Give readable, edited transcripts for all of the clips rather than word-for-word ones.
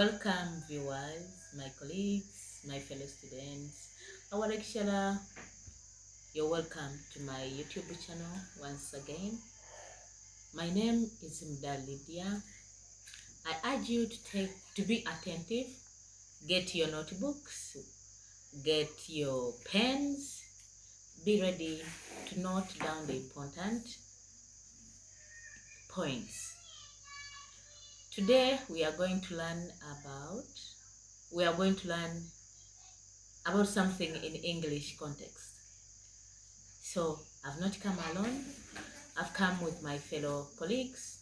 Welcome viewers, my colleagues, my fellow students, our lecturer. You're welcome to my YouTube channel once again. My name is Lydia. I urge you to be attentive. Get your notebooks, get your pens, be ready to note down the important points. Today we are going to learn about something in English context. So I've not come alone. I've come with my fellow colleagues,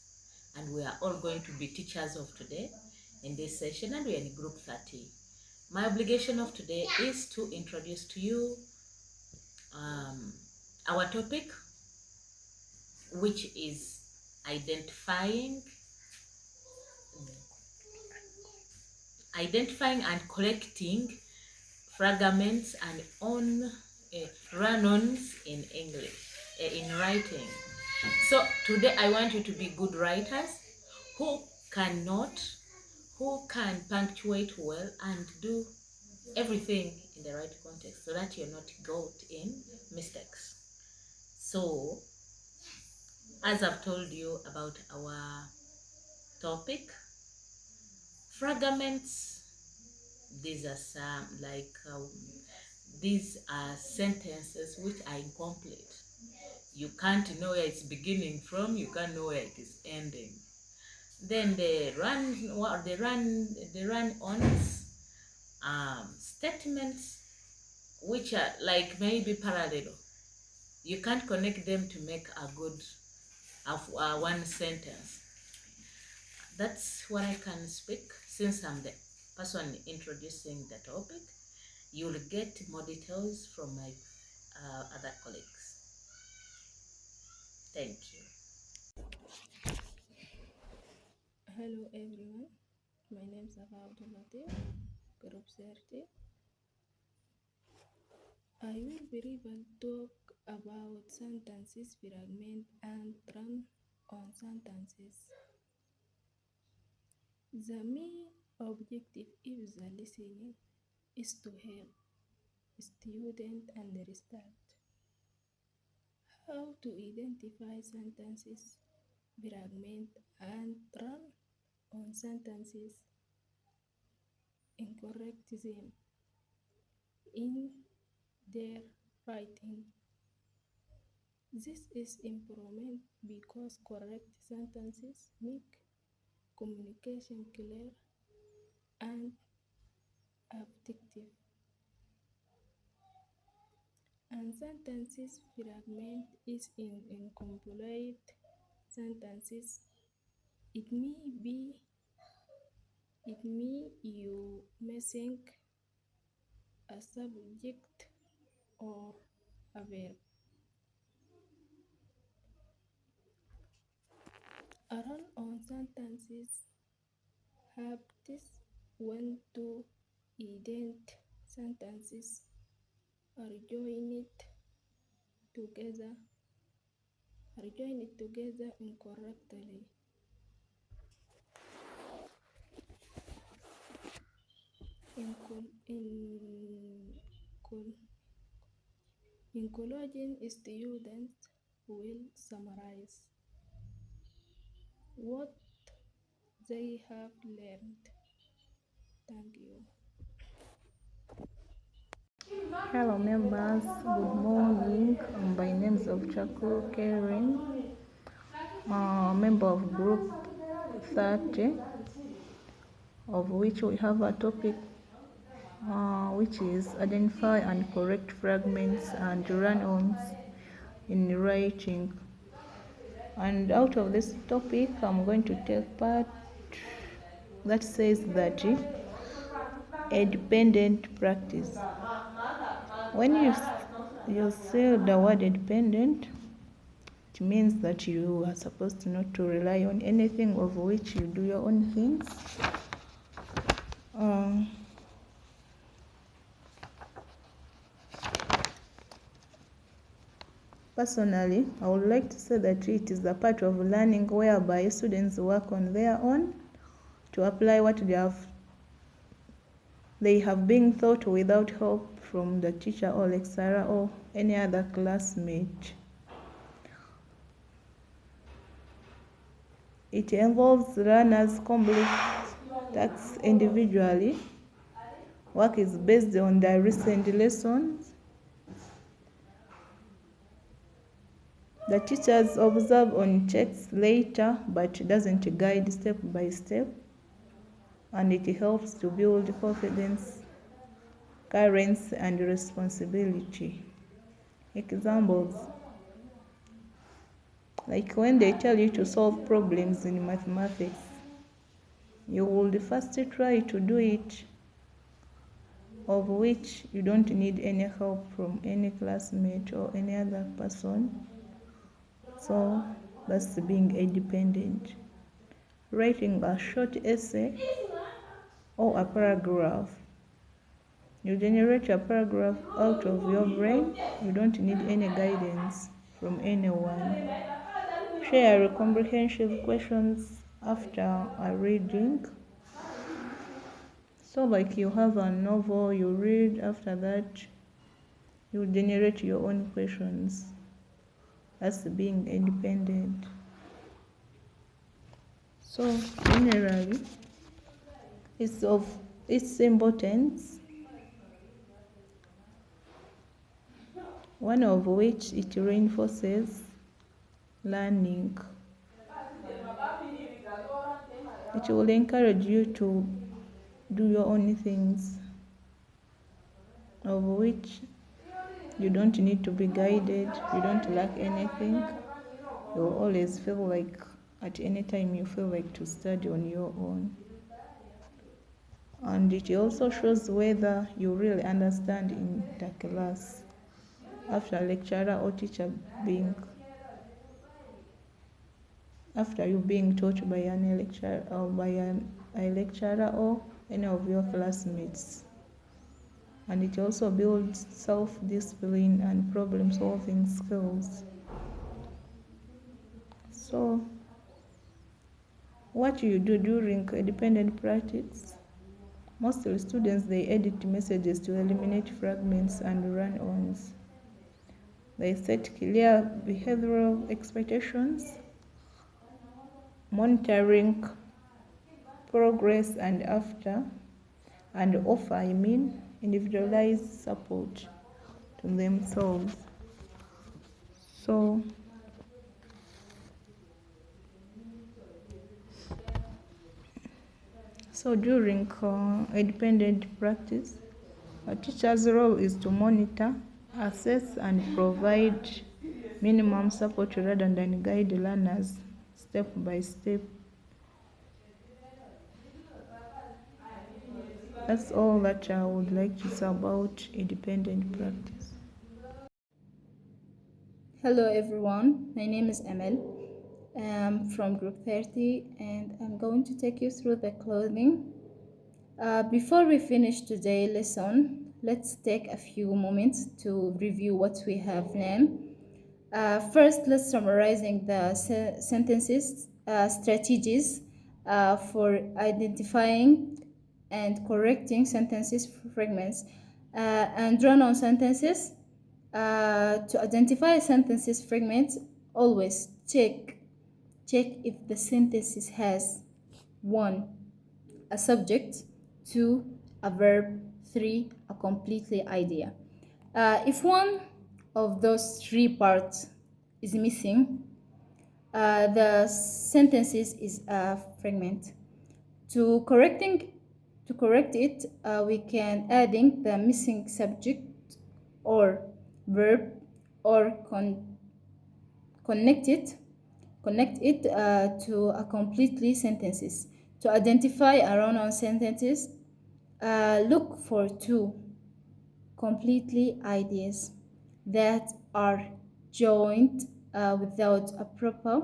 and we are all going to be teachers of today in this session, and we are in group 30. My obligation of today is to introduce to you our topic, which is identifying and collecting fragments and run-ons in English, in writing. So today I want you to be good writers who can punctuate well and do everything in the right context so that you're not caught in mistakes. So, as I've told you about our topic, fragments, these are sentences which are incomplete. You can't know where it's beginning from, you can't know where it is ending. Then the run-ons, statements which are like maybe parallel. You can't connect them to make a good one sentence. That's what I can speak. Since I'm the person introducing the topic, you'll get more details from my other colleagues. Thank you. Hello everyone, my name is Abdulatif, Group 30. I will briefly talk about sentences, fragment and run-on sentences. The main objective of the listening is to help students understand how to identify sentences, fragment and run-on sentences and correct them in their writing. This is important because correct sentences make communication clear and effective. And sentences fragment is in incomplete sentences. It may you missing a subject or a verb. A run-on sentences have this when two ident sentences are joined together incorrectly. In conclusion, students will summarize what they have learned. Thank you. Hello members, good morning. My name is of Chaku Karen, member of group 30, of which we have a topic which is identify and correct fragments and run-ons in writing. And out of this topic, I'm going to take part that says that a dependent practice. When you say the word independent, it means that you are supposed not to rely on anything of which you do your own things. Personally, I would like to say that it is a part of learning whereby students work on their own to apply what they have They have been taught without help from the teacher or lecturer or any other classmate. It involves learners complete tasks individually. Work is based on the recent lessons. The teachers observe on checks later, but doesn't guide step by step, and it helps to build confidence, courage, and responsibility. Examples: like when they tell you to solve problems in mathematics, you will first try to do it, of which you don't need any help from any classmate or any other person. So that's being independent. Writing a short essay or a paragraph. You generate a paragraph out of your brain. You don't need any guidance from anyone. Share comprehensive questions after a reading. So like you have a novel you read, after that you generate your own questions. That's being independent. So generally, it's of its importance, one of which it reinforces learning. It will encourage you to do your own things, of which you don't need to be guided, you don't lack anything. You will always feel like at any time you feel like to study on your own. And it also shows whether you really understand in the class after lecturer or teacher after you being taught by a lecturer or any of your classmates. And it also builds self-discipline and problem-solving skills. So what you do during independent practice? Mostly students, they edit messages to eliminate fragments and run-ons. They set clear behavioral expectations, monitoring progress and offer individualized support to themselves. So during independent practice, a teacher's role is to monitor, assess, and provide minimum support rather than guide learners step by step. That's all that I would like to say about independent practice. Hello everyone, my name is Emel. I'm from group 30 and I'm going to take you through the clothing. Before we finish today's lesson, let's take a few moments to review what we have learned. First, let's summarizing the sentences, strategies for identifying and correcting sentences fragments, and run-on sentences. To identify sentences fragments, always check if the sentence has 1. a subject, 2. a verb, 3. a completely idea. If one of those 3 parts is missing, the sentences is a fragment. To correct it, we can adding the missing subject or verb or connect it to a completely sentences. To identify a run-on sentences, look for 2 completely ideas that are joined without a proper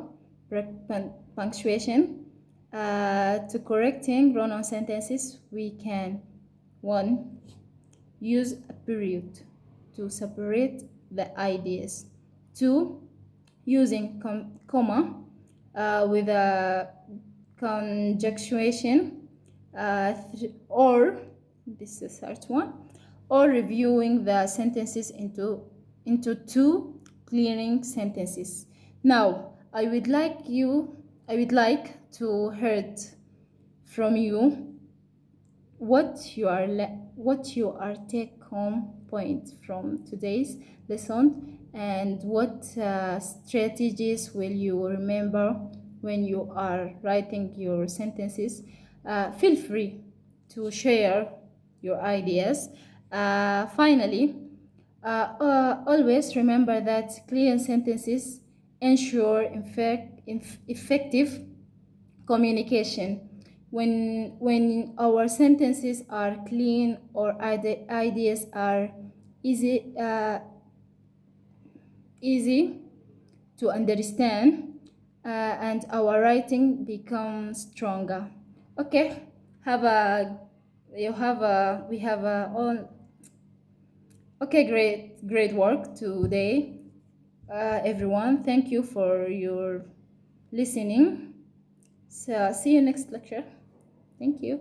punctuation. To correcting run-on sentences, we can 1. use a period to separate the ideas. 2. using comma with a conjunction, or This is the third one. Or reviewing the sentences into two clearing sentences. Now, I would like to hear from you what your take home point from today's lesson, and what strategies will you remember when you are writing your sentences. Feel free to share your ideas. Finally, always remember that clear sentences ensure effective communication. When our sentences are clean, or ideas are easy easy to understand, and our writing becomes stronger. Okay, have a you have a we have a all. Okay, great work today, everyone. Thank you for your listening. So see you next lecture. Thank you.